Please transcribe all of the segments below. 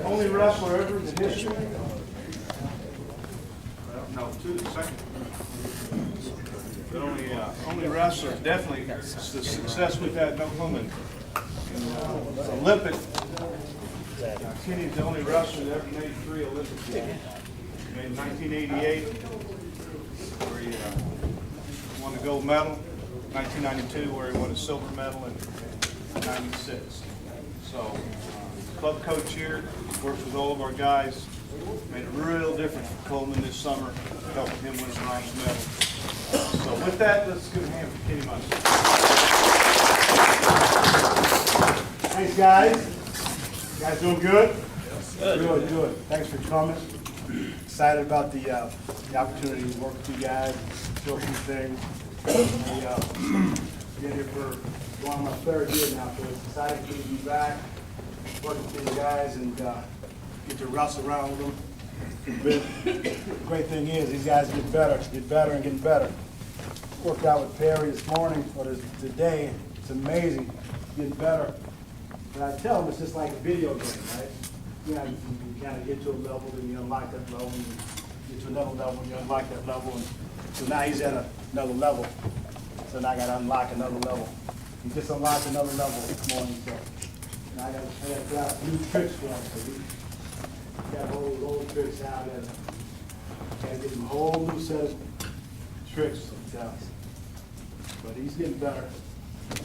Only wrestler ever in history. No, two, second. But only wrestler, definitely, it's the success we've had in Oklahoma. And, Olympic, Kenny's the only wrestler that ever made 3 Olympic games. He made 1988, where he won the gold medal, 1992, where he won a silver medal, and 96. So, club coach here, works with all of our guys, made a real difference for Coleman this summer, helping him win a bronze medal. So with that, let's give a hand for Kenny Munson. Thanks, guys. You guys doing good? Good, good. Thanks for coming. Excited about the opportunity to work with you guys, show some things. Been here for going on my 3rd year now, so it's exciting to be back, working with you guys, and get to wrestle around with them. The great thing is these guys get better and getting better. Worked out with Perry this morning, or today. It's amazing, getting better. And I tell them it's just like a video game, right? You know, you kind of get to a level, then you unlock that level, and you get to another level, and you unlock that level. And so now he's at another level. So now I got to unlock another level. He just unlocked another level this morning. So now I got to try out new tricks for him. So we got all those old tricks out. Got to get him a whole new set of tricks. But he's getting better.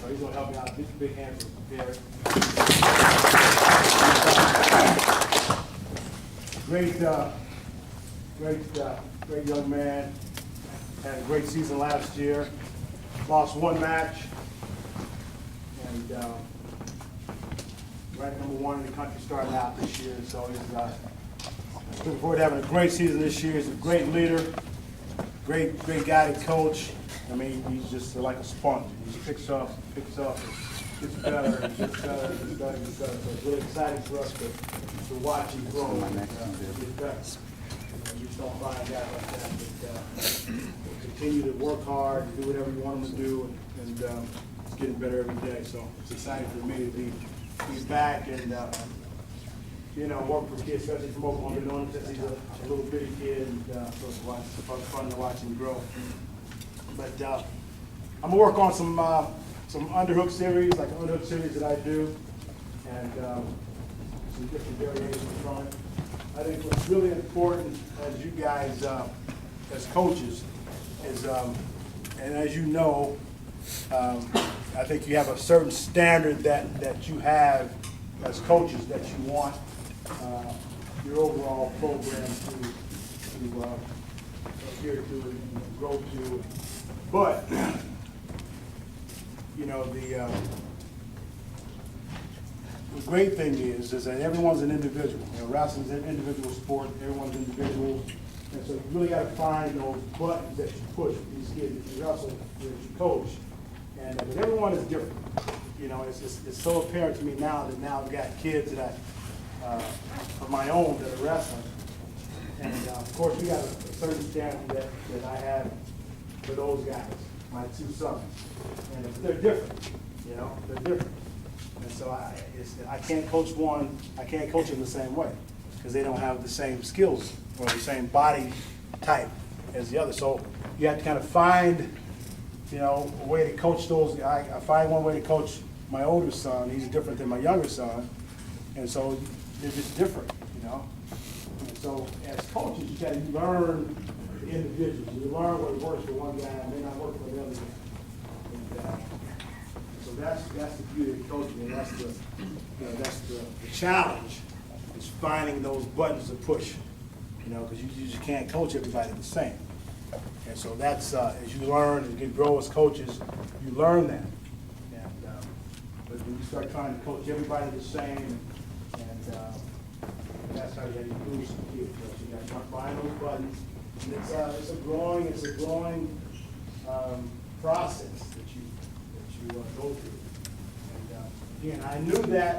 So he's going to help me out. Big hand for Perry. Great young man. Had a great season last year. Lost 1 match. And ranked #1 in the country starting out this year. So he's looking forward to having a great season this year. He's a great leader. Great guy to coach. I mean, he's just like a sponge. He just picks up, gets better, and gets better. So it's really exciting for us to watch him grow and get better. You just don't find guys like that will continue to work hard, do whatever you want him to do, and it's getting better every day. So it's exciting for me to be back and work for kids, especially from Oklahoma. I've known him since he's a little bitty kid, and so it's fun to watch him grow. But I'm gonna work on some Underhook series, like the Underhook series that I do, and some different variations from it. I think what's really important as you guys, as coaches, is, and as you know, I think you have a certain standard that you have as coaches that you want your overall program to adhere to and grow to. But the great thing is that everyone's an individual. Wrestling's an individual sport. Everyone's individual, and so you really got to find those buttons that you push with these kids that you wrestle, that you coach, and but everyone is different. It's so apparent to me now that I've got kids that of my own that are wrestling, and of course we got a certain standard that I have for those guys, my 2 sons, and they're different. They're different. And so I can't coach one, I can't coach them the same way because they don't have the same skills or the same body type as the other. So you have to kind of find, a way to coach those. I find one way to coach my older son. He's different than my younger son. And so they're just different, And so as coaches, you got to learn the individuals. You learn what works for one guy and may not work for the other guy. And, so that's the beauty of coaching, and that's the challenge, is finding those buttons to push, because you just can't coach everybody the same. And so that's, as you learn and get grow as coaches, you learn that. And, but when you start trying to coach everybody the same, and that's how you lose some kids. You got to find those buttons. And it's a growing process that you go through. And again, I knew that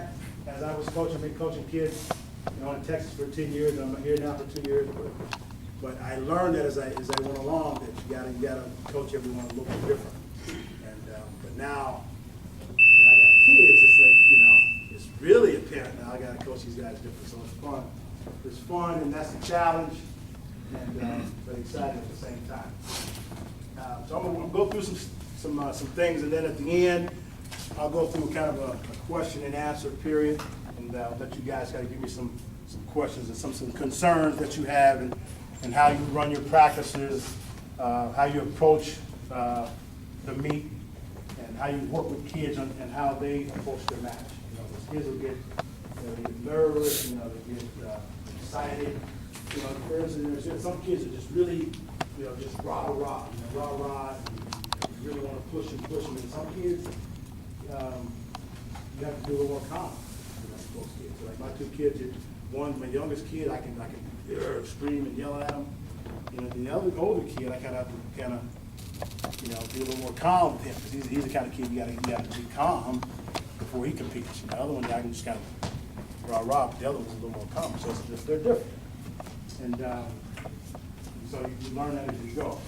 as I was coaching. I've been coaching kids, in Texas for 10 years. I'm here now for 2 years. But I learned that as I went along that you gotta coach everyone a little bit different. And but now that I got kids, it's like it's really apparent now. I got to coach these guys different, so it's fun. It's fun, and that's the challenge, and but exciting at the same time. So I'm gonna go through some things, and then at the end, I'll go through kind of a question and answer period, and let you guys kind of give me some questions and some concerns that you have, and how you run your practices, how you approach the meet, and how you work with kids and how they approach their match. You know, those kids will get, they get nervous, they get excited. You know, for instance, there's some kids that just really, just rah-rah, rah-rah, and you really want to push them. And some kids, you have to do a little more calm. Those kids. So like my two kids, my youngest kid, I can scream and yell at him. The other older kid, I kind of have to, be a little more calm with him, because he's the kind of kid you got to be calm before he competes. The other one, I can just kind of rah-rah, but the other one's a little more calm. So they're different. And so you learn that as you go.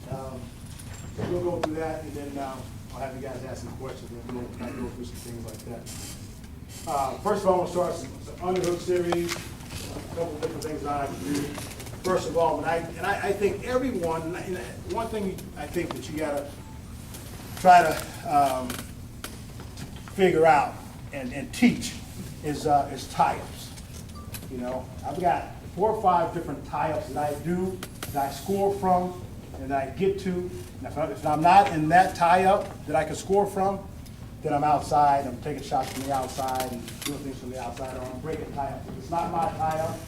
So we'll go through that, and then I'll have you guys ask some questions, and we'll kind of go through some things like that. First of all, we'll start some Underhook series, a couple of different things I can do. First of all, I think everyone, one thing I think that you gotta try to figure out and teach is tie-ups. I've got 4 or 5 different tie-ups that I do, that I score from, and that I get to. And if I'm not in that tie-up that I can score from, then I'm outside, I'm taking shots from the outside and doing things from the outside, or I'm breaking tie-ups. If it's not my tie-up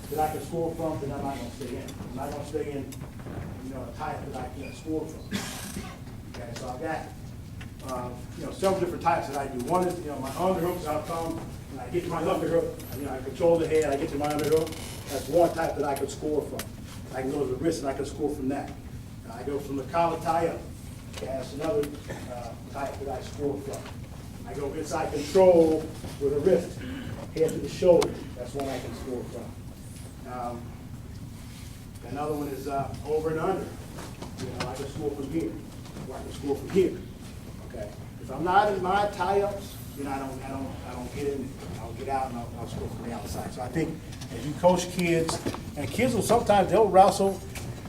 that I can score from, then I'm not going to stay in. I'm not going to stay in, a tie-up that I can't score from. Okay, so I've got, several different types that I do. One is, my underhooks. I'll come and I get to my underhook. I control the head. I get to my underhook. That's one type that I could score from. I can go to the wrist and I can score from that. I go from the collar tie-up. Okay, that's another type that I score from. I go inside control with the wrist, head to the shoulder. That's one I can score from. Another one is over and under. I can score from here, or I can score from here. Okay. If I'm not in my tie-ups, I don't get in. I'll get out and I'll score from the outside. So I think as you coach kids, and kids will sometimes they'll wrestle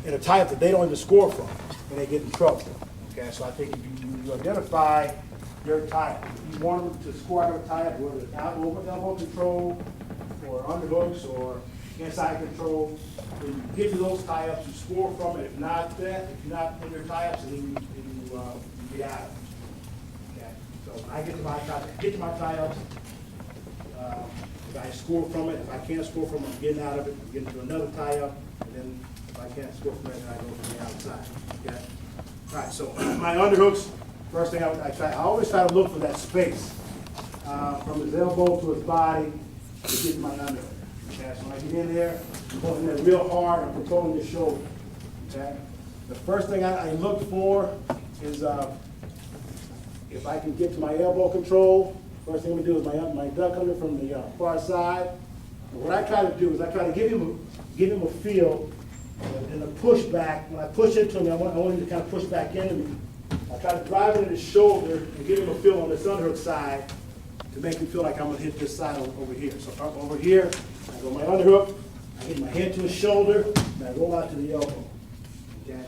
in a tie-up that they don't even score from, and they get in trouble. Okay. So I think if you identify your tie-up, if you want them to score out of a tie-up, whether it's out over elbow control, or underhooks, or inside control, when you get to those tie-ups, you score from it. If not if you're not in your tie-ups, then you get out of it. Okay. So when I get to my tie-ups, if I score from it, if I can't score from it, I'm getting out of it, I'm getting to another tie-up, and then if I can't score from it, then I go from the outside. Okay. All right. So my underhooks, first thing I always try to look for that space from his elbow to his body to get to my underhook. Okay, so when I get in there, I'm pulling it real hard, I'm controlling the shoulder. Okay? The first thing I look for is if I can get to my elbow control. First thing we do is my duck under from the far side. And what I try to do is I try to give him a feel and a push back. When I push into him, I want him to kind of push back into me. I try to drive into his shoulder and give him a feel on this underhook side to make him feel like I'm going to hit this side over here. So over here, I go my underhook, I hit my head to his shoulder, and I roll out to the elbow. Okay?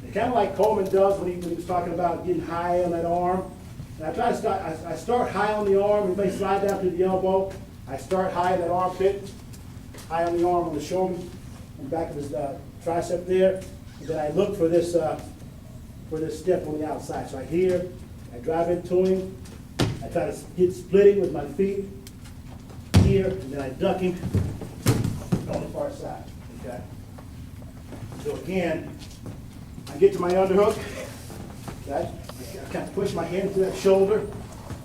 And kind of like Coleman does when he was talking about getting high on that arm. And I try to I start high on the arm, and they slide down to the elbow. I start high in that armpit, high on the arm, on the shoulder, and back of his tricep there. And then I look for this step on the outside. So I drive into him. I try to get splitting with my feet here, and then I duck him on the far side. Okay. So again, I get to my underhook. Okay. I kind of push my hand to that shoulder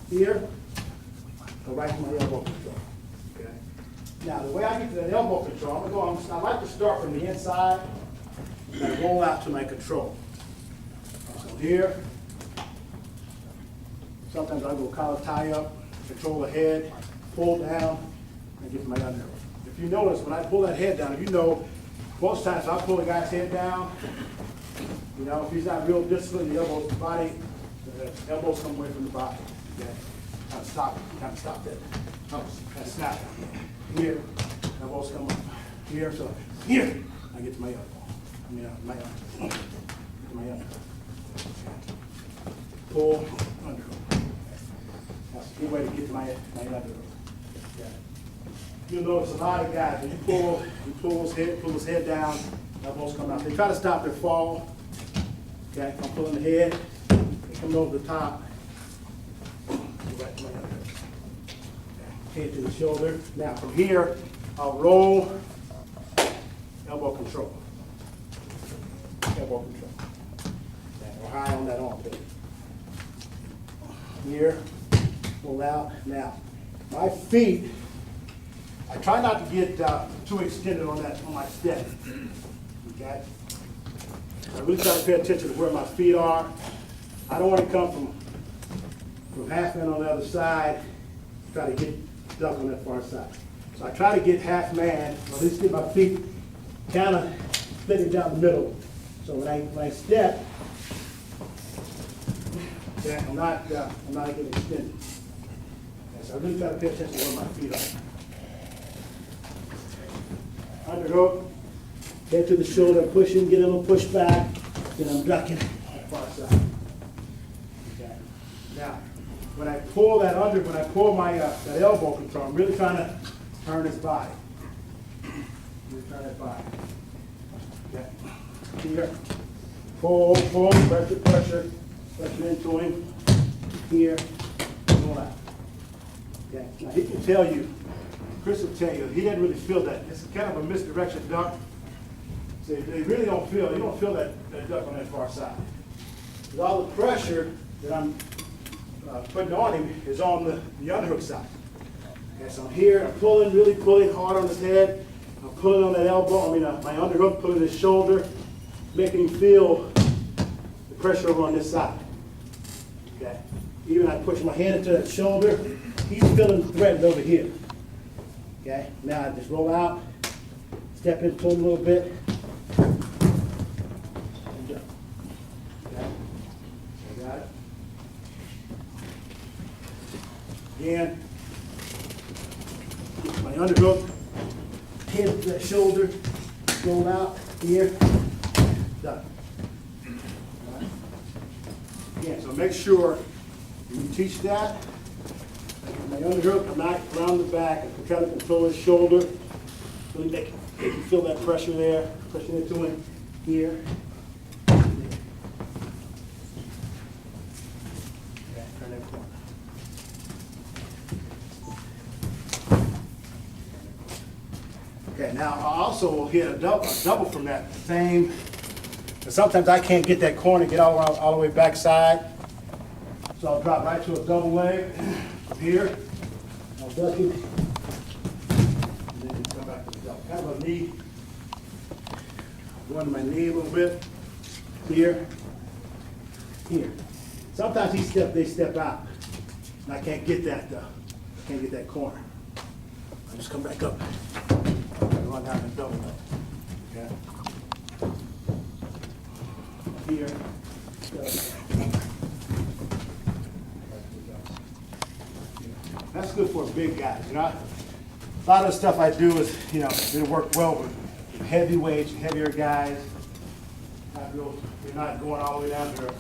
here. Go right to my elbow control. Okay. Now the way I get to that elbow control, I like to start from the inside and I roll out to my control. So here. Sometimes I go collar tie up, control the head, pull down, and get to my underhook. If you notice, when I pull that head down, most times I pull the guy's head down, if he's not real disciplined, the elbows come away from the body. Okay? Kind of stop that. Oh, that snap. Here, elbows come up. Here, so here, I get to my elbow. I mean, my elbow. My elbow. Pull, underhook. That's a good way to get to my underhook. Yeah. You'll notice a lot of guys, when you pull his head down, elbows come out. They try to stop their fall. Okay, I'm pulling the head, they come over the top. Go back to my underhook. Okay. Head to the shoulder. Now from here, I'll roll, elbow control. Elbow control. Okay. We're high on that armpit. Here, pull out. Now, my feet, I try not to get too extended on my step. Okay? I really try to pay attention to where my feet are. I don't want to come from half man on the other side, try to get stuck on that far side. So I try to get half man, or at least get my feet kind of splitting down the middle. So when I step, okay, I'm not getting extended. Okay, so I really try to pay attention to where my feet are. Underhook, head to the shoulder, pushing, get a little push back, then I'm ducking on the far side. Okay. Now, when I pull that when I pull my that elbow control, I'm really trying to turn his body. Really turn that body. Okay. Here, pull, pressure into him. Here, pull out. Okay. Now he can tell you, Chris will tell you, he didn't really feel that. It's kind of a misdirection duck. So they really don't feel, you don't feel that duck on that far side. Because all the pressure that I'm putting on him is on the underhook side. Okay, so I'm here, I'm pulling, really pulling hard on his head. I'm pulling on that elbow, my underhook, pulling his shoulder, making him feel the pressure over on this side. Okay. Even I push my hand into that shoulder, he's feeling threatened over here. Okay, now I just roll out, step into him a little bit, and jump. Okay, I got it. Again, get my underhook, head to that shoulder, roll out, here, done. All right. Again, so make sure when you teach that, my underhook, I'm not around the back, I'm trying to control his shoulder, really make you feel that pressure there, pushing into him here. Okay, turn that corner. Okay, now I also will hit a double from that same, but sometimes I can't get that corner, get all the way backside, so I'll drop right to a double leg. Here, I'll duck it, and then come back to the double. Kind of a knee, going to my knee a little bit, here, here. Sometimes they step out, and I can't get that, I can't get that corner. I just come back up, and run down and double leg, okay? Here, that's good for big guys, you know. A lot of the stuff I do is, you know, it'll work well with heavyweights, heavier guys. You're not going all the way down to a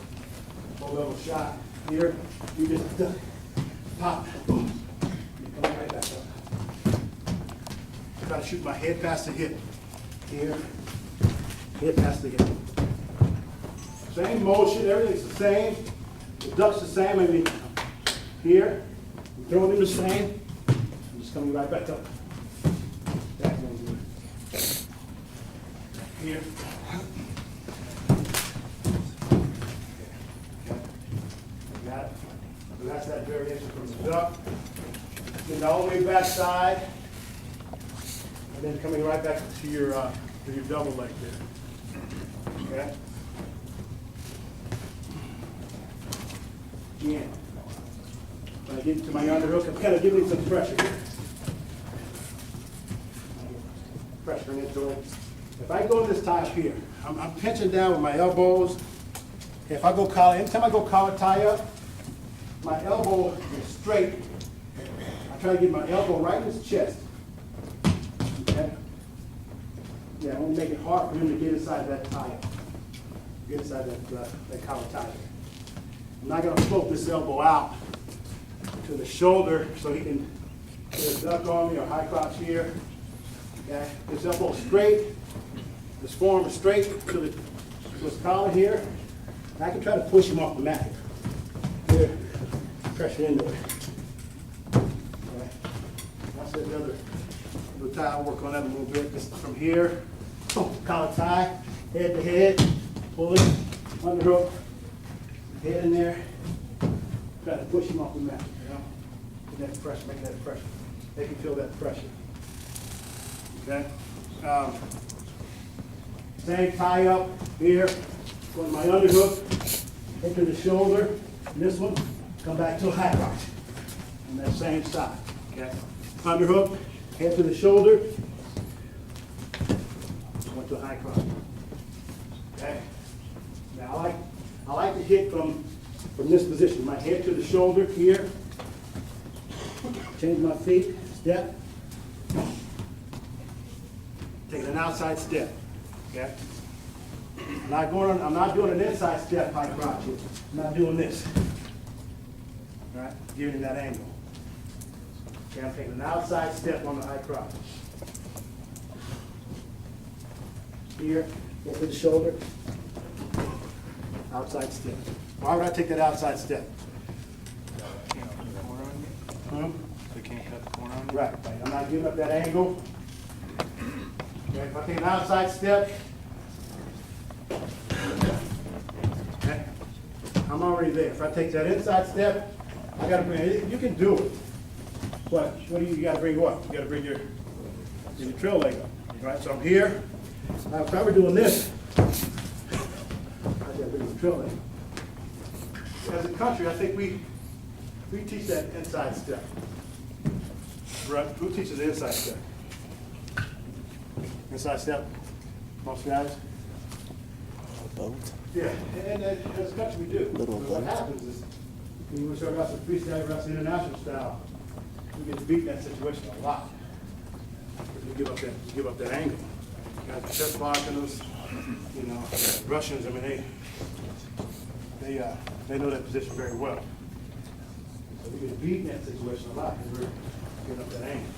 low-level shot. Here, you just pop, boom, you come right back up. Try to shoot my head past the hip. Here, head past the hip. Same motion, everything's the same. The duck's the same. I mean, here. Throwing him the same, I'm just coming right back up. Back one here. Got it. So that's that variation from the duck. Getting all the way backside, and then coming right back to your double leg there. Okay. Again. When I get to my underhook, I'm kind of giving some pressure here. Pressuring into it. If I go this tie up here, I'm pinching down with my elbows. If I go collar, anytime I go collar tie up, my elbow is straight, I try to get my elbow right in his chest. Okay? Yeah, I want to make it hard for him to get inside that tie. Get inside that collar tie there. I'm not going to float this elbow out to the shoulder so he can get a duck on me or high crotch here. Okay? This elbow straight, this forearm is straight to his collar here. And I can try to push him off the mat here. Pressure into it. Okay? That's the other tie. I'll work on that a little bit. Just from here, collar tie, head to head, pull it, underhook, head in there. Try to push him off the mat. You know? Get that pressure, make that pressure. They can feel that pressure. Okay? Same tie up here. Go to my underhook, head to the shoulder. And this one, come back to a high crotch on that same side. Okay? Underhook, head to the shoulder. Went to a high crotch. Okay? Now I like to hit from this position. My head to the shoulder here. Change my feet, step. Taking an outside step. Okay? I'm not doing an inside step high crotch here. I'm not doing this. All right? Giving him that angle. Okay, I'm taking an outside step on the high crotch. Here, go to the shoulder. Outside step. Why would I take that outside step? Can't cut the corner on you? So can't cut the corner on you? Right. I'm not giving up that angle. Okay, if I take an outside step, okay, I'm already there. If I take that inside step, I gotta bring it. You can do it. But what do you gotta bring what? You gotta bring your trail leg up. Right? So I'm here. Now if I were doing this, I gotta bring the trail leg up. As a country, I think we teach that inside step. Right? Who teaches the inside step? Inside step, most guys? Boat. Yeah, and as a country we do. Little But what boat. happens is, when we start wrestling freestyle, wrestling international style, we get beat in that situation a lot. Because we give up that angle. Guys, are chest blocking us, you know, Russians, I mean, they know that position very well. So we get beat in that situation a lot because we're giving up that angle.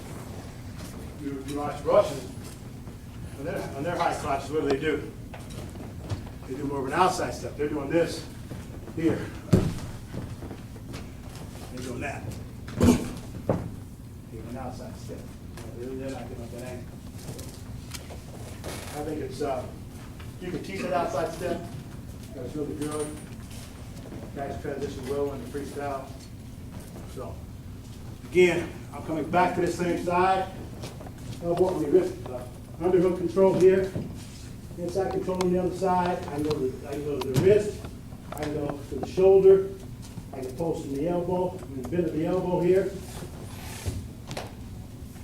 You watch Russians, on their high crotches, what do? They do more of an outside step. They're doing this here. They're doing that. Giving an outside step. They're not giving up that angle. I think it's, you can teach that outside step. That's really good. Guys transition well into freestyle. So, again, I'm coming back to the same side. Elbow on the wrist. Underhook control here. Inside control on the other side. I can go to the wrist. I can go to the shoulder. I can post in the elbow. And bend of the elbow here.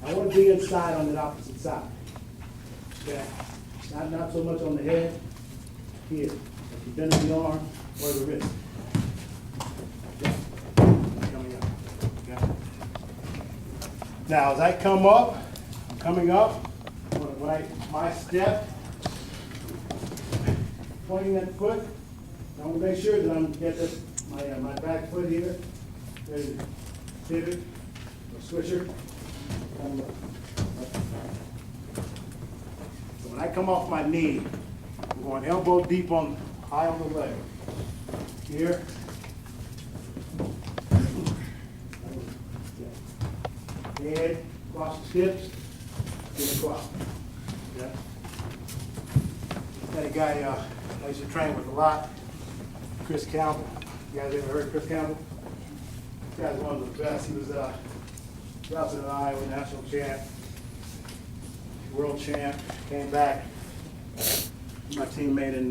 I want to be inside on the opposite side. Okay. Not so much on the head. Here. If you bend the arm or the wrist. Okay. Coming up. Okay. Now as I come up, I'm coming up. My step, pointing that foot, I want to make sure that I'm get this my back foot here, ready to pivot or swisher. So when I come off my knee, I'm going elbow deep high on the leg. Here. Head, cross the hips, get across. Okay. Had a guy I used to train with a lot, Chris Campbell. You guys ever heard of Chris Campbell? This guy's one of the best. He was wrestling in Iowa, national champ, world champ, came back. My teammate in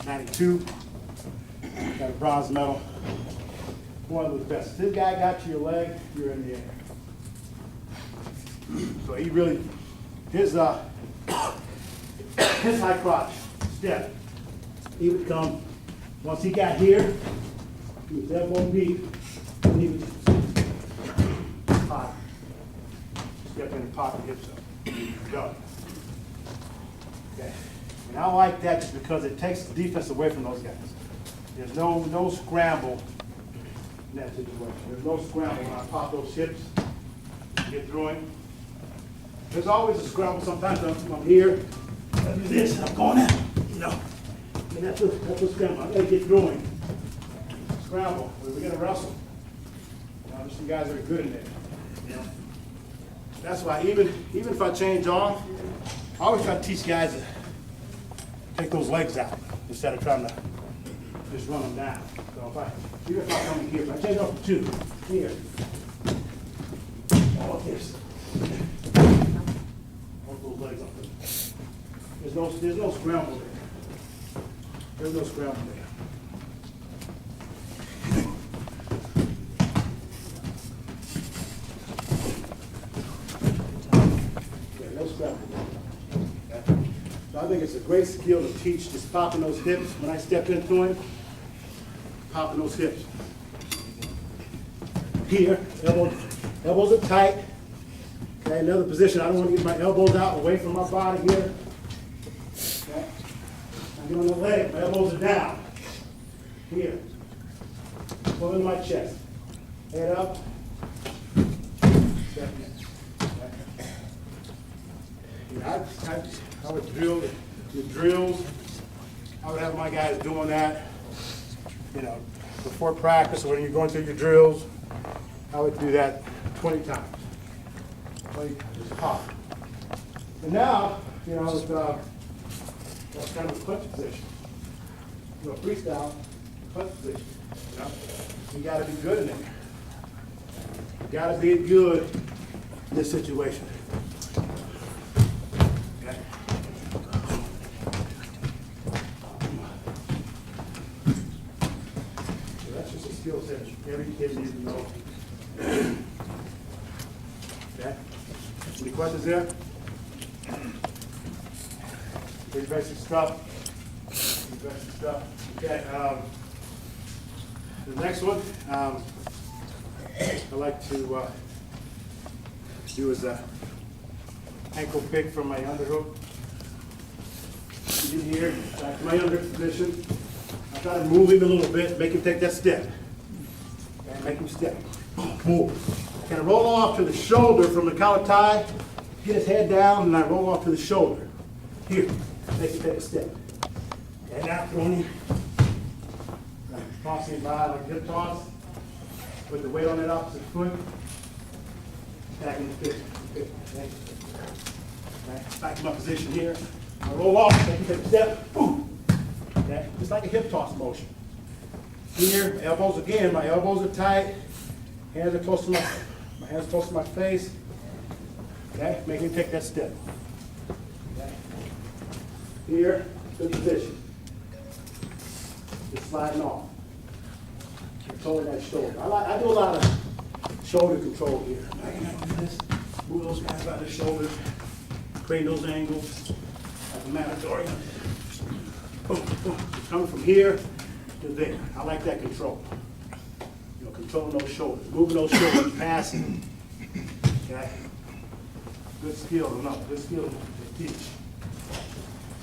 '92, got a bronze medal. One of the best. This guy got to your leg, you're in the air. So he really, his high crotch step, he would come, once he got here, With elbow deep, knee with pocket. Step in and pop your hips up. Go. Okay. And I like that just because it takes the defense away from those guys. There's no scramble in that situation. There's no scramble when I pop those hips, get through him. There's always a scramble sometimes. I'm here, I do this, and I'm going out, you know. And that's a scramble. I gotta get through him. Scramble, we're gonna wrestle. You know, there's some guys that are good in there. You know? That's why even if I change off, I always try to teach guys to take those legs out instead of trying to just run them down. So even if I come here, if I change off to 2, here, all of this. Hold those legs up. There's no scramble there. There's no scramble there. Yeah, no scramble there. Okay. So I think it's a great skill to teach, just popping those hips when I step into him. Popping those hips. Here, elbows are tight. Okay, another position, I don't want to get my elbows out away from my body here. Okay. I'm doing the leg, my elbows are down. Here. Pulling my chest. Head up. Step in. Okay. I would drill the drills. I would have my guys doing that, you know, before practice or when you're going through your drills. I would do that 20 times. Just pop. And now, you know, that's kind of a clutch position. You know, freestyle, clutch position. You know, you got to be good in there. You got to be good in this situation. Okay. So that's just a skill set every kid needs to know. Okay. Any questions there? Pretty basic stuff. Pretty basic stuff. Okay. The next one I like to do is a ankle pick from my underhook. Get here, back to my underhook position. I try to move him a little bit, make him take that step. And make him step. Move. Kind of roll off to the shoulder from the collar tie, get his head down, and I roll off to the shoulder. Here, make him take a step. And now throwing him. Toss him by like a hip toss. Put the weight on that opposite foot. Back in the fit. Okay. Back to my position here. I roll off, make him take a step. Boom. Okay. Just like a hip toss motion. Here, elbows again, my elbows are tight. Hands are close to my hands close to my face. Okay, make him take that step. Okay. Here, good position. Just sliding off. Controlling that shoulder. I do a lot of shoulder control here. I can do this. Move those guys by the shoulders. Create those angles. Like a matador. Boom, boom. Coming from here to there. I like that control. You know, controlling those shoulders. Moving those shoulders, passing. Okay? Good skill, no, good skill to teach.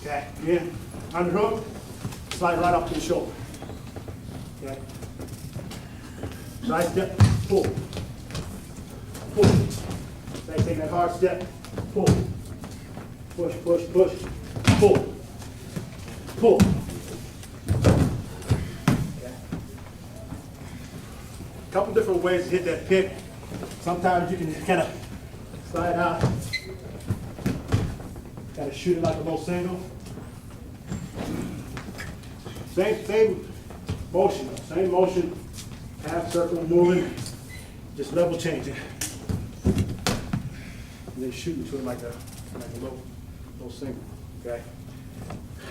Okay, again, underhook, slide right up to the shoulder. Okay? Side step, pull. Pull. Take that hard step, pull. Push, push, push, pull. Pull. Okay. A couple different ways to hit that pick. Sometimes you can kind of slide out, kind of shoot it like a low single. Same motion, half circle moving, just level changing. And then shooting to it like a low single, okay?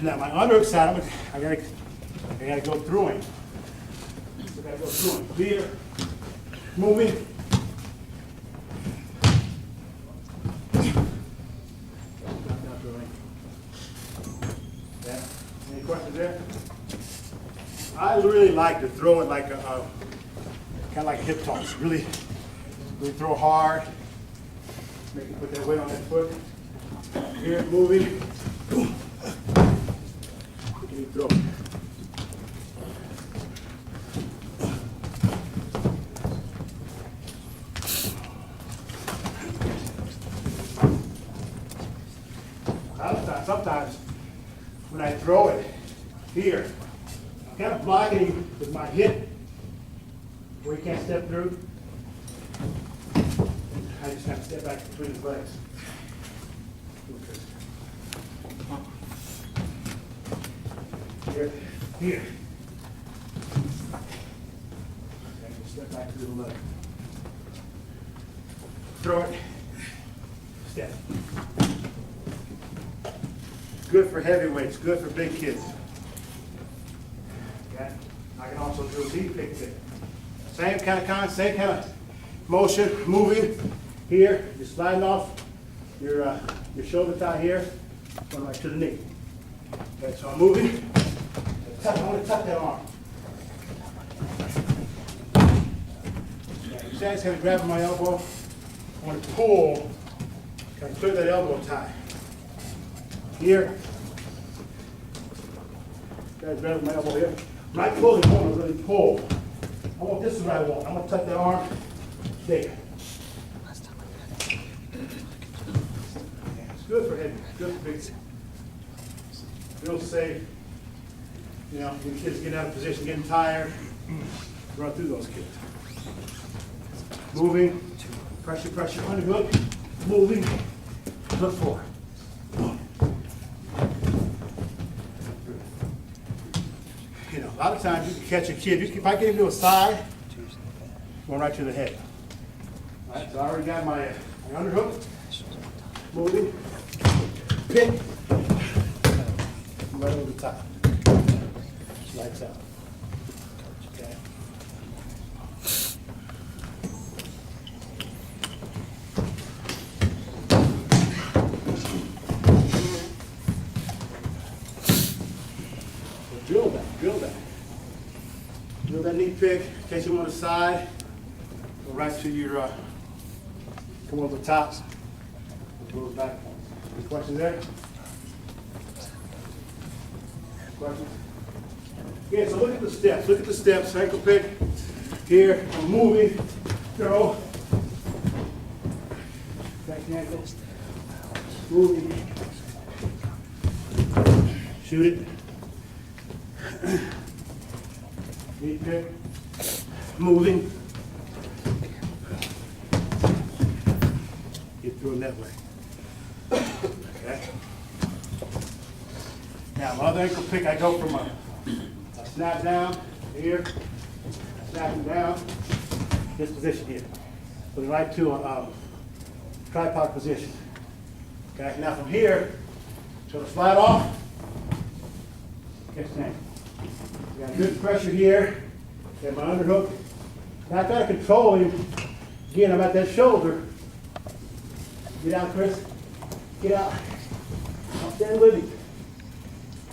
Now my underhook side, I gotta go through him. So I gotta go through him. Here, moving. Any questions there? I really like to throw it like a, kind of like a hip toss. Really throw hard. Make you put that weight on that foot. Here, moving. Boom. You throw. Sometimes when I throw it here, I'm kind of blocking him with my hip where he can't step through. I just have to step back between his legs. Here, here. And step back through the leg. Throw it, step. Good for heavyweights, good for big kids. Okay? I can also do a knee pick there. Same kind of motion, moving here. You're sliding off your shoulder tie here, going right to the knee. Okay, so I'm moving. I want to tuck that arm. Okay, you see I just kind of grab my elbow. I want to pull, kind of clear that elbow tie. Here. Guys, grab my elbow here. When I pull, I want to really pull. This is what I want. I'm going to tuck that arm there. It's good for heavy, good for big. Real safe. You know, when kids get out of position, getting tired, run through those kids. Moving, pressure, pressure, underhook, moving, look forward. You know, a lot of times you can catch a kid. If I get him to a side, going right to the head. All right, so I already got my underhook, moving, pick, right over the top. Lights out. Okay. Drill that. Drill that knee pick, catch him on the side, go right to your, come over the top, it goes back. Any questions there? Questions? Yeah, so look at the steps, ankle pick, here, I'm moving, throw, back the ankle, moving, shoot it. Knee pick, moving. Get through it that way. Okay. Now, my other ankle pick, I go from a snap down here, snapping down, this position here. Put it right to a tripod position. Okay, now from here, so to slide off, catch the ankle. Got good pressure here. Got my underhook. Now I try to control him. Again, I'm at that shoulder. Get out, Chris. Get out. I'm standing with you.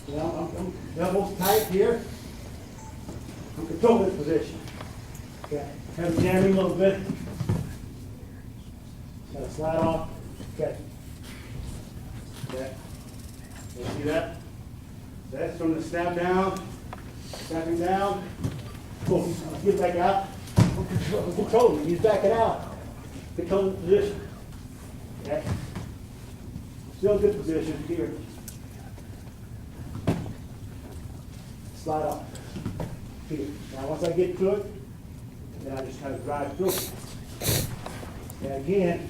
You know, I'm elbows tight here. I'm controlling this position. Okay. Kind of jamming a little bit. Got to slide off. Catch it. Okay. You see that? That's from the snap down. Snapping down. Boom. Get back out. I'm controlling him. He's backing out. Controlling the position. Okay. Still a good position here. Slide off. Here. Now once I get to it, then I just kind of drive through it. And again,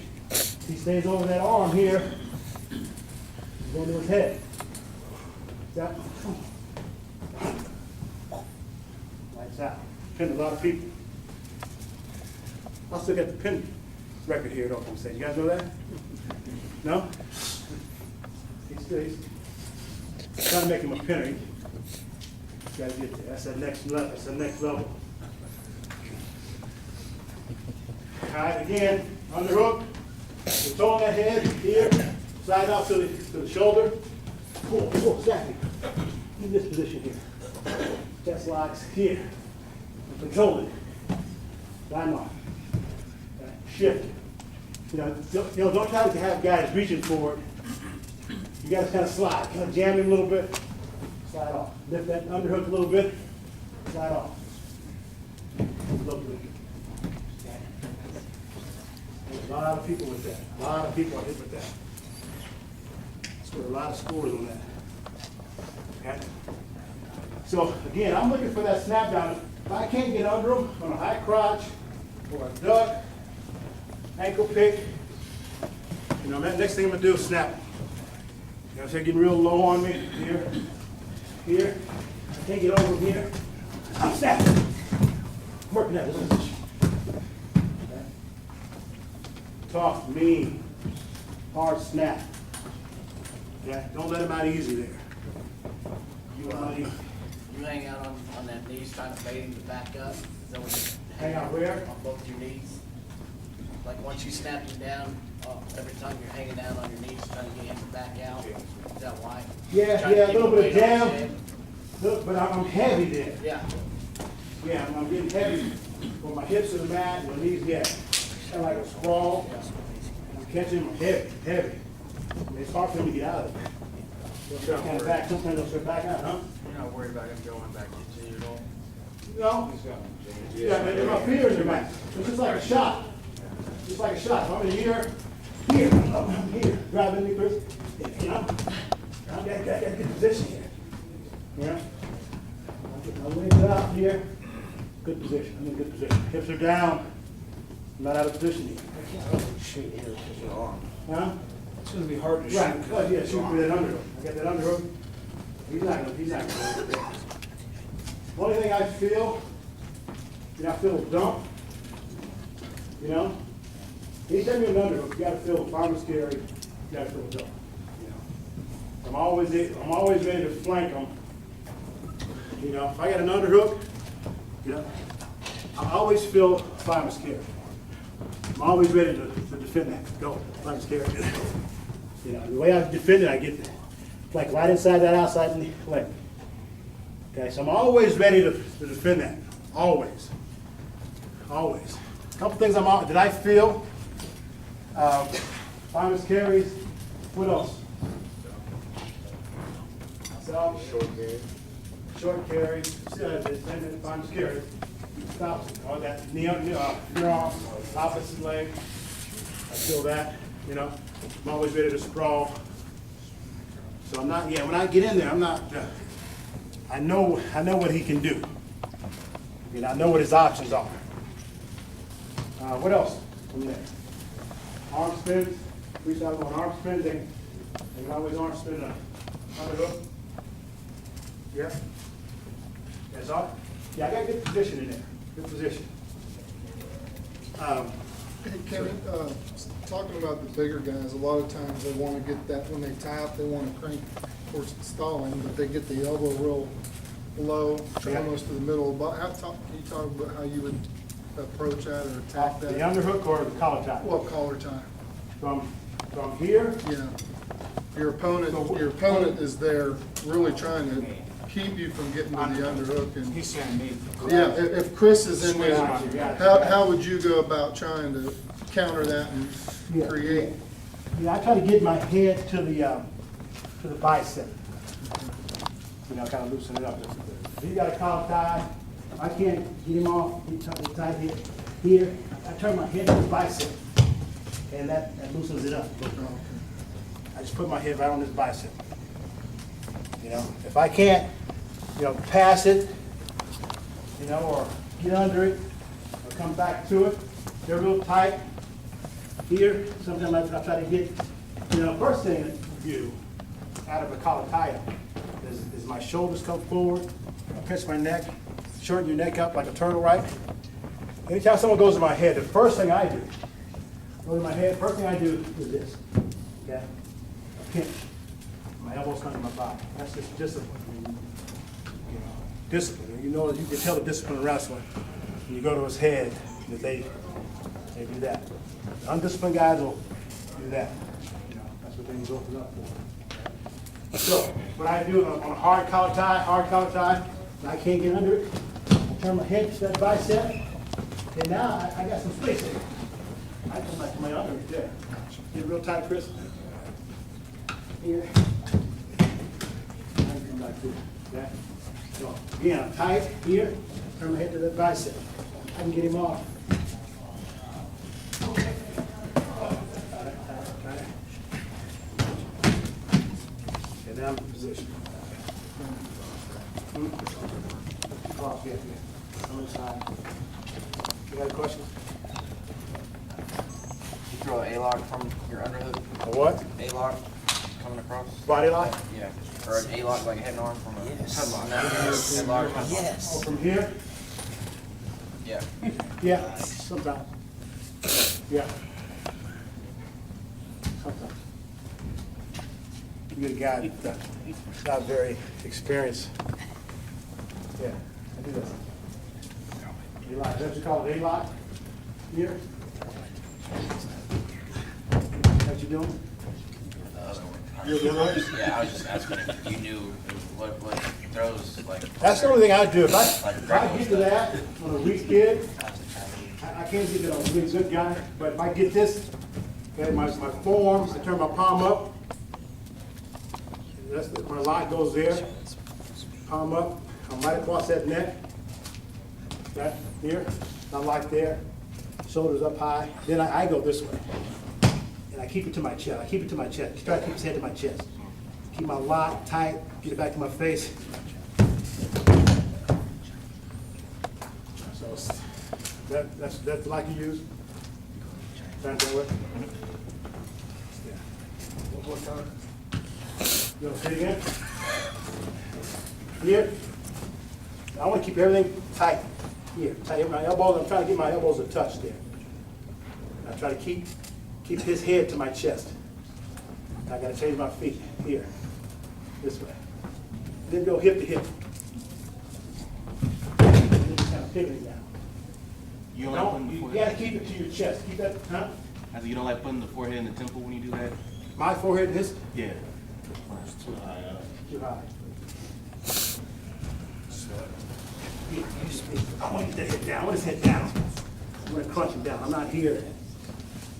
he stays over that arm here. He's going to his head. That. Lights out. Pinned a lot of people. I still got the pin record here at Oklahoma State. You guys know that? No? He's trying to make him a pinner. You gotta get there. That's the next level. That's the next level. All right, again, underhook. The toe on that head here. Slide out to the shoulder. Pull, exactly. In this position here. chest locks here. Control it. Line off. Okay. Shift. Don't try to have guys reaching for it. You got to kind of slide. Kind of jam him a little bit. Slide off. Lift that underhook a little bit. Slide off. Look good. There's a lot of people with that. A lot of people are hit with that. Scored a lot of scores on that. Okay. So again, I'm looking for that snap down. If I can't get under them on a high crotch or a duck, ankle pick, next thing I'm gonna do is snap. If they're getting real low on me, here, I can't get over here, I'm snapping. Working that position. Okay. Tough, mean, hard snap. Okay, don't let them out easy there. You hang out on that knees trying to bait him to back up? Is that what you hang out where? On both your knees? Like once you snap him down, every time you're hanging down on your knees trying to get him to back out? Is that why? Yeah, Trying to a keep little the bit of weight on his jam. head? Look, but I'm heavy there. Yeah. Yeah, I'm getting heavy. When my hips are the mat, my knees get kind of like a sprawl. I'm catching them heavy. I mean, it's hard for me to get out of it. They'll kind of back, sometimes they'll start back out, huh? You're not worried about him going back into you at all? No. Yeah, but my feet are in the mat. It's just like a shot. Just like a shot. If I'm in here, I'm here, driving me, Chris. I've got a good position here. Yeah. I'll get my legs out here. Good position. I'm in a good position. Hips are down. I'm not out of position here. I can't really shoot here because your arm. Huh? It's going to be hard to shoot. Right. Oh, yeah, shoot with that underhook. I got that underhook. He's not gonna do it. The only thing I feel, I feel a dump. Anytime you're an underhook, you gotta feel a farmer's carry, you gotta feel a dump. I'm always ready to flank them. If I got an underhook, I always feel farmer's carry. I'm always ready to defend that. Go, farmer's carry. The way I defend it, I get like right inside that outside leg. Okay, so I'm always ready to defend that. Always. Always. A couple things that I feel. Farmer's carries. What else? Short carry. Farmer's carry. Stops. Or that knee off, opposite leg. I feel that. I'm always ready to sprawl. So I'm not. When I get in there, I'm not. I know what he can do. I know what his options are. What else from there? Arm spins. Freestyle on arm spins. They can always arm spin a underhook. Yeah. That's all. Yeah, I got good position in there. Good position. Hey, Kevin, talking about the bigger guys, a lot of times they want to get that, when they tap, they want to crank, of course, it's stalling, but they get the elbow real low, Yeah. almost to the middle. Can you talk about how you would approach that or attack The that? underhook or the collar tie? Well, collar time, From here. yeah. Your opponent is there really trying to keep you from getting to the underhook. And He's saying me. yeah, if Chris is in there, Yeah. how would you go about trying to counter that and Yeah. create? Yeah, I try to get my head to the bicep. Kind of loosen it up. If he got a collar tie, I can't get him off. He tight here. I turn my head to the bicep, and that loosens it up. I just put my head right on his bicep. If I can't, pass it, or get under it, or come back to it, they're real tight. Here, sometimes I try to get, first thing you do out of a collar tie is my shoulders come forward, I pinch my neck, shorten your neck up like a turtle, right? Anytime someone goes to my head, the first thing I do, first thing I do is this, okay? A pinch. My elbows come to my body. That's just discipline. Discipline. You can tell the discipline in wrestling. When you go to his head, that they do that. The undisciplined guys will do that. That's what things open up for. So what I do on a hard collar tie, I can't get under it. I turn my head to that bicep. And now I got some space there. I come back to my underhook there. Get it real tight, Chris. Here. I come back to it. Okay? So again, I'm tight here. Turn my head to that bicep. I can get him off. Get down to position. Cross, yeah. On the side. You got a question? You throw an A-lock from your underhook, A what? A-lock coming across? Body lock? Yeah, or an A-lock like a head and arm from a headlock. Yes. Headlock. Oh, Yes. from here? Yeah. Yeah, sometimes. Yeah. Sometimes. You get a guy that's not very experienced. Yeah, I do that. A-lock, is that what you call it, A-lock? Here? What you doing? The other one. You're doing it? Yeah, I was just asking if you knew what throws like. That's the only thing I do. If Like I get to that on a weak kid, I can't get it on a really good guy, but if I get this, okay, my forearms, I turn my palm up. My lock goes there. Palm up. I'm right across that neck. That here, I'm like there. Shoulders up high. Then I go this way. And I keep it to my chest. I keep it to my chest. Try to keep his head to my chest. Keep my lock tight. Get it back to my face. So that's the lock you use. Trying to work. Yeah. One more time. You want to say it again? Here. I want to keep everything tight. Here, tight my elbows. I'm trying to get my elbows to touch there. I try to keep his head to my chest. I got to change my feet here, this way. Then go hip to hip. And then just kind of pivoting down. You don't like putting the You forehead? got to keep it to your chest. Keep that, huh? I said you don't like putting the forehead in the temple when you do that? My forehead, his Yeah. too high. I want to get that head down. I want his head down. I'm going to crunch him down. I'm not here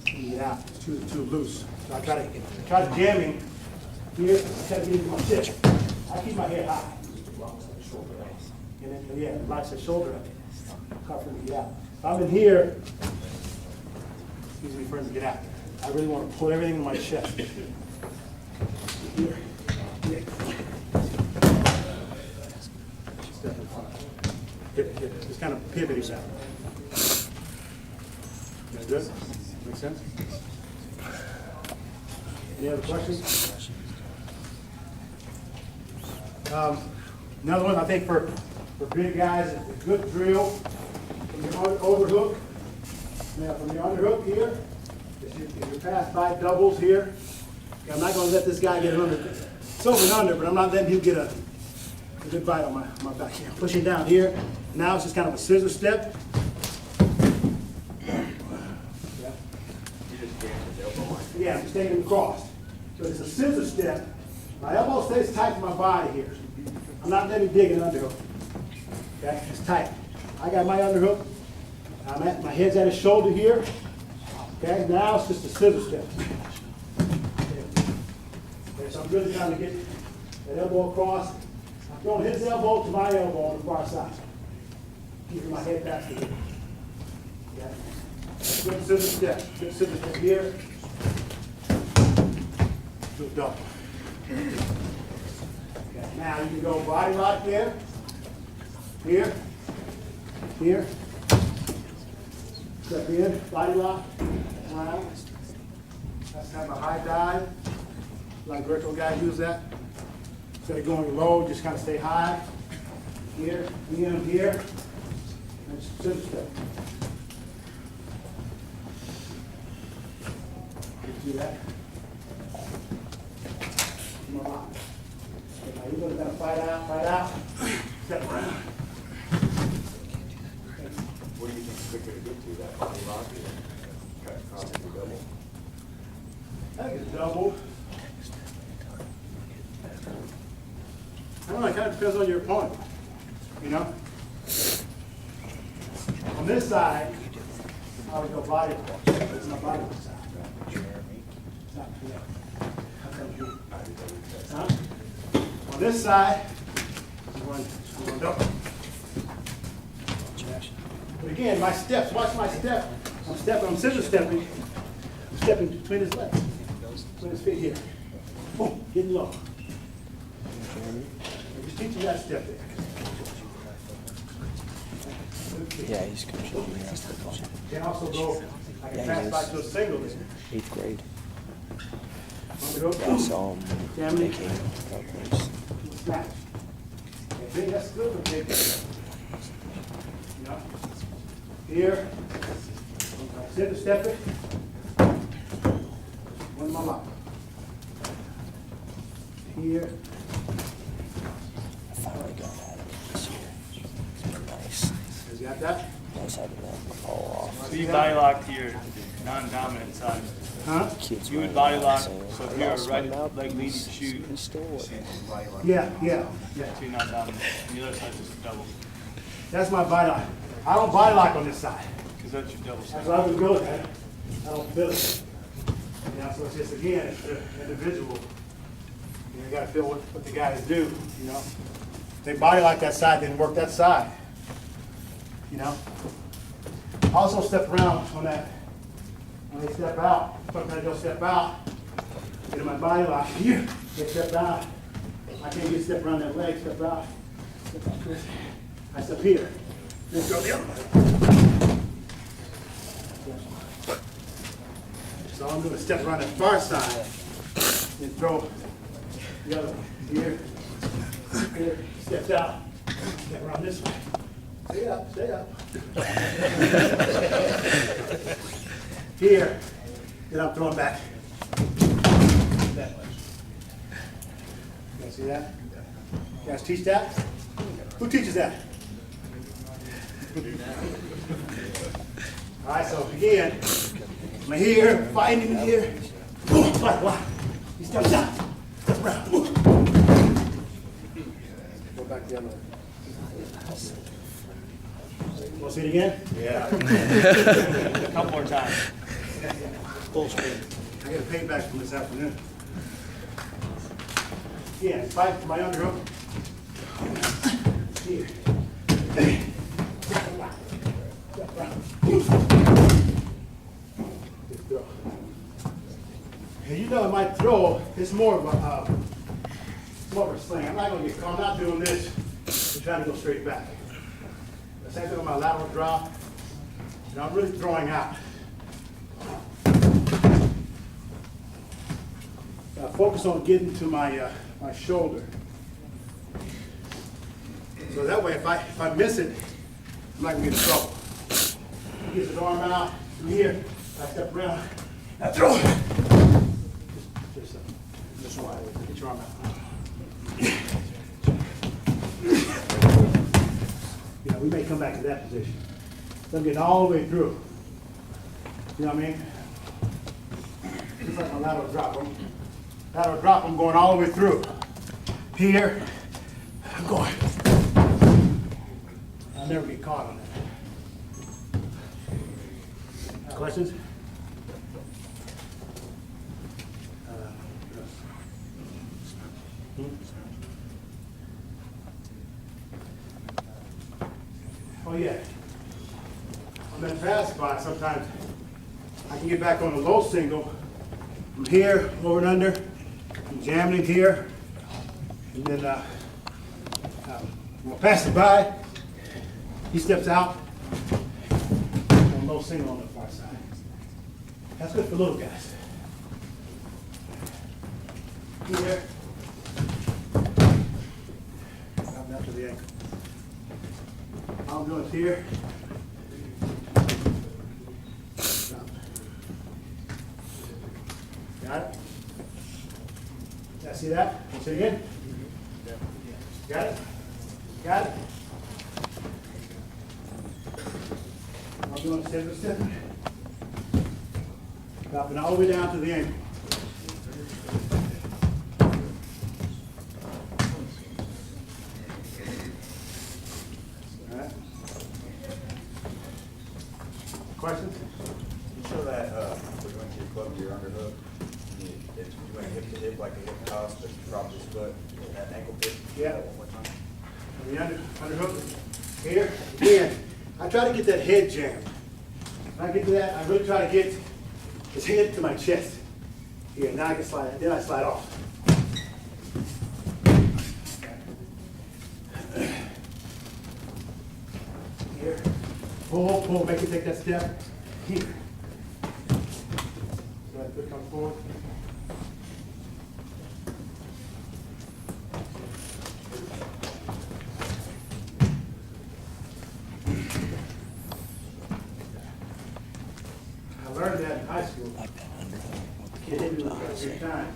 to get out. It's too loose. So I try to jam him here. Try to get into my chest. I keep my head high. And then, yeah, lights the shoulder up. Tough for me to get out. If I'm in here, it's easy for him to get out. I really want to pull everything in my chest. Here. Here. Step in front. Hip. Just kind of pivot his out. That's good? Make sense? Any other questions? Another one, I think for big guys, a good drill from your overhook. Now from your underhook here, if you're past 5 doubles here, okay, I'm not going to let this guy get an under. It's over and under, but I'm not letting him get a good bite on my back here. Pushing down here. Now it's just kind of a scissor step. Yeah, I'm just taking him across. So it's a scissor step. My elbow stays tight to my body here. I'm not letting him dig an underhook. Okay, it's tight. I got my underhook. My head's at his shoulder here. Okay, now it's just a scissor step. Okay, so I'm really trying to get that elbow across. I'm throwing his elbow to my elbow on the far side. Keeping my head past the hip. Okay. Good scissor step. Good scissor step here. Do a double. Okay, now you can go body lock there. Here. Here. Step in, body lock. Around. That's kind of a high dive. Like Greco guys use that. Instead of going low, just kind of stay high. Here, in here. And scissor step. Do that. Come on. Okay, now you're going to fight out. Step around. What do you think's quicker to get to, that body lock or cut across the double? I think it's double. I don't know, it kind of depends on your opponent. you know? On this side, I would go body lock. It's not body lock side. It's not, yeah. Huh? On this side, I'm going double. But again, my steps, watch my step. I'm scissor stepping. I'm stepping between his legs. Between his feet here. Boom, getting low. I'm just teaching that step there. Yeah, he's coaching. He has to coach. Can also go, I can Yeah, pass he back is. to a single there. 8th grade. Want to go? Yeah, I saw him Yeah, when they came. Snatch. Okay, that's good for big. You know? Here. Sit and step it. One more up. Here. I finally got at him this year. It's been nice. You got that? Nice having that fall off. So you body lock to your non-dominant side. Huh? Kids You would running body around lock, saying, so if "I you're lost my right mouthpiece." leg lead, you shoot. He stole it. Yeah, yeah, yeah. To your non-dominant. And the other side just double. That's my body lock. I don't body lock on this side. Because that's your double That's side. what I was good at. I don't feel it. You know, so it's just, again, it's the individual. You gotta feel what the guys do, you know? If they body lock that side, then work that side. You know? Also step around on that, when they step out, sometimes they'll step out, get in my body lock, here, they step out. I can't get step around that leg, step out, step like this. I step here, then go the other way. So I'm gonna step around that far side and throw the other way. Here, steps out, step around this way. Stay up, stay up. Here, then I'm throwing back. That way. You guys see that? You guys teach that? Who teaches that? All right, so again, I'm here, fighting here. Boom, like, he steps out, step around. Boom. Go back the other way. Want to see it again? Yeah. A couple more times. Full screen. I get a payback from this afternoon. Yeah, fight for my underhook. Here. Good throw. And you know, my throw is more of a sling. I'm not going to get caught. I'm not doing this. I'm trying to go straight back. The same thing with my lateral drop. And I'm really throwing out. Focus on getting to my my shoulder. So that way, if I miss it, I'm not gonna get in trouble. He gets his arm out from here. I step around. I throw it. Just wide. Get your arm out. You know, we may come back to that position. So I'm getting all the way through. You know what I mean? Just like my lateral drop. I'm going all the way through. Here, I'm going. I'll never get caught on that. Questions? Oh yeah. On that fast spot, sometimes I can get back on a low single. From here, over and under, I'm jamming it here, and then I'm gonna pass it by. He steps out, on low single on the far side. That's good for little guys. Here, coming up to the ankle. All I'm doing is here. Got it? Yeah, see that? See it again? Got it? Got it? I'm doing step by step. Dropping all the way down to the ankle. doing hip to hip, like a hip toss, but drop his foot, that ankle pick. Yeah. One more time. On the underhook here, again, I try to get that head jam. When I get to that, I really try to get his head to my chest. Here, now I can slide, then I slide off. Here, pull, pull, make it take that step. Here. So that foot comes forward. I learned that in high school. Like that underhook. Kid hit me with that 3 times.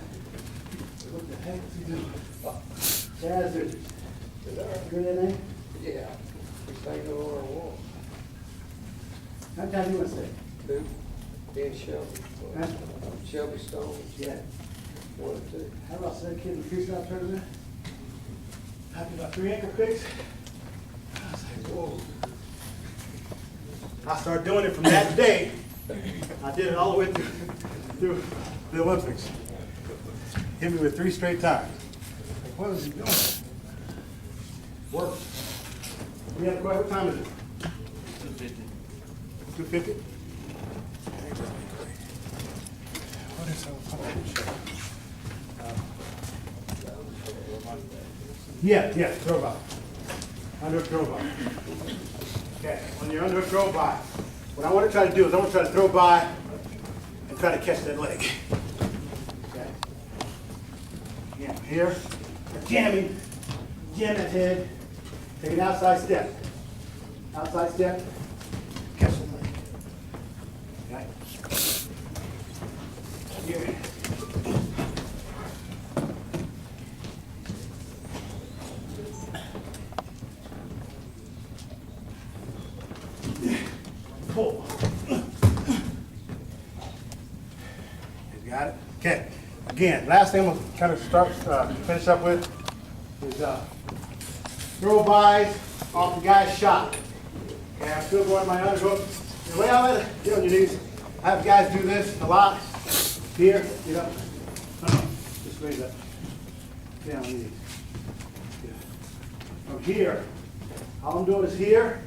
What the heck is he doing? Chaz, is hear that name? Yeah. It's hanging over our wall. How many times you want to say? Who? Dan Shelby. Huh? Shelby Stone. Yeah. 1 or 2. How about that kid in the freestyle tournament? Happy about 3 ankle kicks. I was like, whoa. I started doing it from that day. I did it all the way through the Olympics. Hit me with 3 straight times. Like, what was he doing? Work. We have a question. What time is it? 2:50. 2:50? What is that? Yeah, throw by. Underhook throw by. Okay, when you're underhook throw by, what I want to try to do is I want to try to throw by and try to catch that leg. Okay. Yeah, here, jamming, jam that head, take an outside step. Outside step, catch the leg. Okay. Here. Pull. You got it? Okay. Again, last thing I'm going to kind of finish up with is throw bys off the guy's shot. Okay, I'm still going my underhook. The way I let it get on your knees, I have guys do this a lot. Here, get up. Just raise up. Down on your knees. Yeah. From here, all I'm doing is here,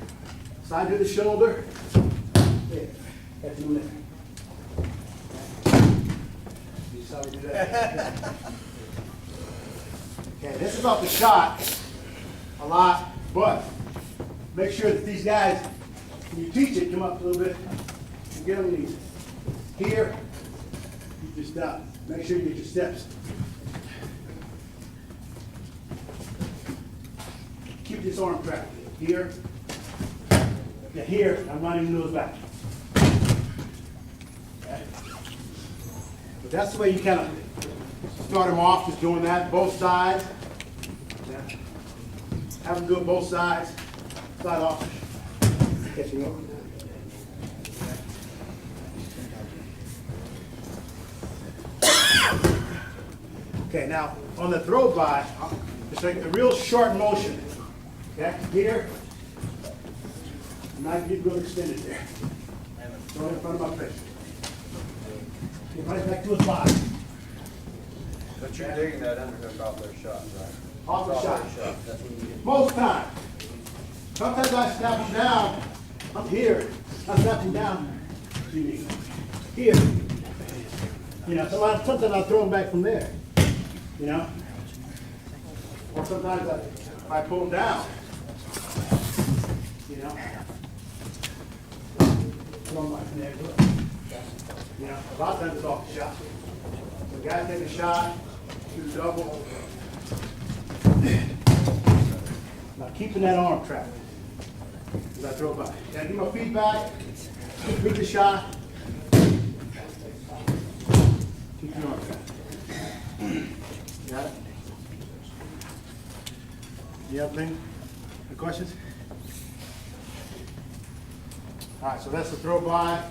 side to the shoulder. There. Catch him there. You saw me do that? Okay, this is off the shot a lot, but make sure that these guys, when you teach it, come up a little bit and get on your knees. Here, you just stop. Make sure you get your steps. Keep this arm trapped. Here. Yeah, here, I'm not even nose back. Okay. But that's the way you kind of start them off, just doing that, both sides. Yeah. Have them do it both sides. Side off. Catching over. Okay, now on the throw by, just like a real short motion. Okay, here. Not get real extended there. Throw it in front of my face. Get right back to his body. But you're digging that underhook off their shot, right? Off the shot. That's when you get. Most times. Sometimes I snap him down. I'm here. I snap him down. Here. You know, sometimes I throw him back from there. You know? Or sometimes I pull him down. You know? Throw him back from there. You know, a lot of times it's off the shot. So guys take a shot, do double. Now keeping that arm trapped as I throw it by. Gotta get my feet back, keep the shot. Keep your arm trapped. Got it? You have anything? Any questions? All right, so that's the throw by.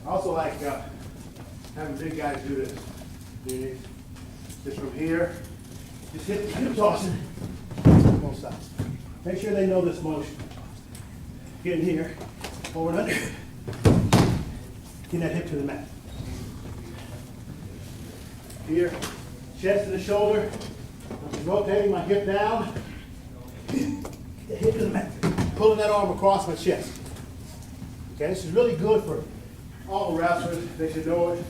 I also like having big guys do this. Just from here, just hip tossing both sides. Make sure they know this motion. Get in here, over and under. Get that hip to the mat. Here, chest to the shoulder. I'm rotating my hip down. Get the hip to the mat. Pulling that arm across my chest. Okay, this is really good for all the wrestlers. They should know it.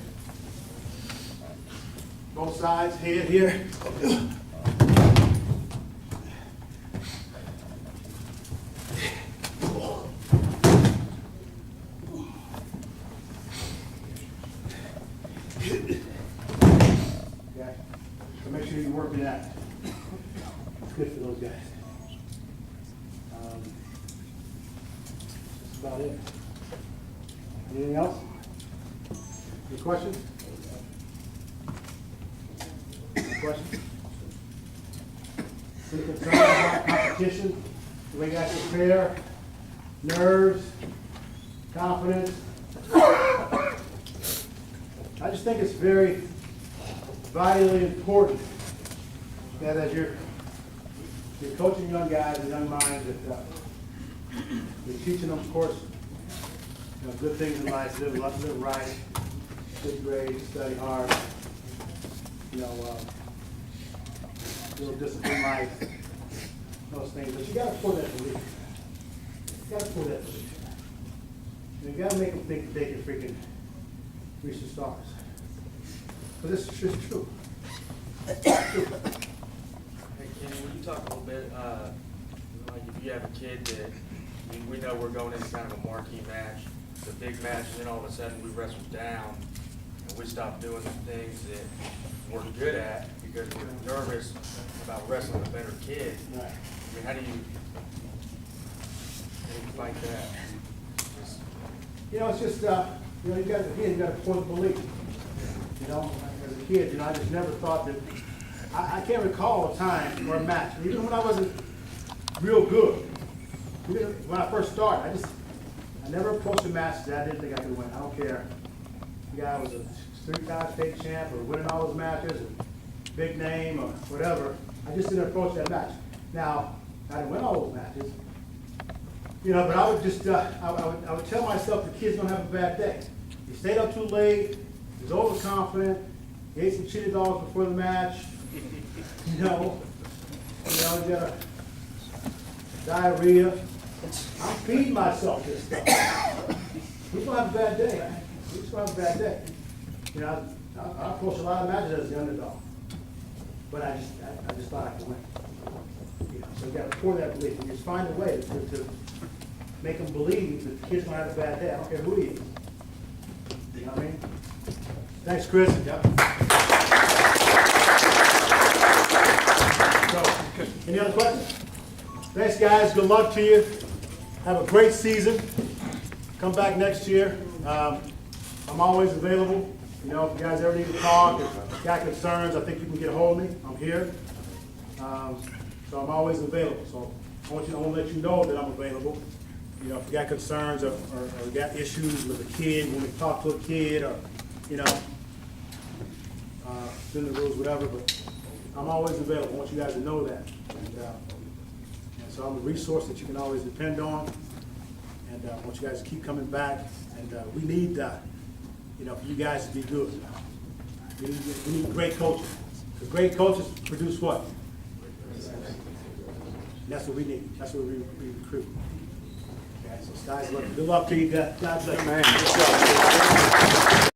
Both sides, head here. Okay, so make sure you're working that. It's good for those guys. That's about it. Anything else? Any questions? Any questions? Any concerns about competition? The way you guys prepare? Nerves? Confidence? I just think it's very vitally important that as you're coaching young guys and young minds, that you're teaching them, of course, you know, good things in life, live right, good grades, study hard, you know, little discipline life, those things. But you got to pour that belief. You got to pour that belief. And you got to make them think that they can freaking reach the stars. But this is just true. It's true. Hey, Kenny, will you talk a little bit, like if you have a kid that, I mean, we know we're going into kind of a marquee match, it's a big match, and then all of a sudden we wrestle down, and we stop doing the things that we're good at because we're nervous about wrestling a better kid. Right. I mean, how do you fight that? You know, it's just, you know, you got to pour the belief. You know, as a kid, you know, I just never thought that, I can't recall a time or a match, even when I wasn't real good. Even when I first started, I never approached a match that I didn't think I could win. I don't care. The guy was a 3-time state champ or winning all those matches, or big name or whatever. I just didn't approach that match. Now, I didn't win all those matches. You know, but I would just, I would tell myself the kid's gonna have a bad day. He stayed up too late, he was overconfident, he ate some chili dogs before the match, you know, he got a diarrhea. I'm feeding myself this stuff. He's gonna have a bad day, man. He's gonna have a bad day. You know, I approached a lot of matches as the underdog, but I just thought I could win. You know, so you got to pour that belief, and just find a way to make them believe that the kid's gonna have a bad day. I don't care who he is. You know what I mean? Thanks, Chris. Yep. So, any other questions? Thanks, guys. Good luck to you. Have a great season. Come back next year. I'm always available. You know, if you guys ever need to talk, if you got concerns, I think you can get a hold of me. I'm here. So I'm always available. So I want to let you know that I'm available. You know, if you got concerns or got issues with a kid, when we talk to a kid, or, you know, in the rules, whatever, but I'm always available. I want you guys to know that. And so I'm a resource that you can always depend on. And I want you guys to keep coming back. And we need, you know, for you guys to be good. We need great coaches. Because great coaches produce what? And that's what we need. That's what we recruit. Okay, so guys, good luck to you guys. God bless.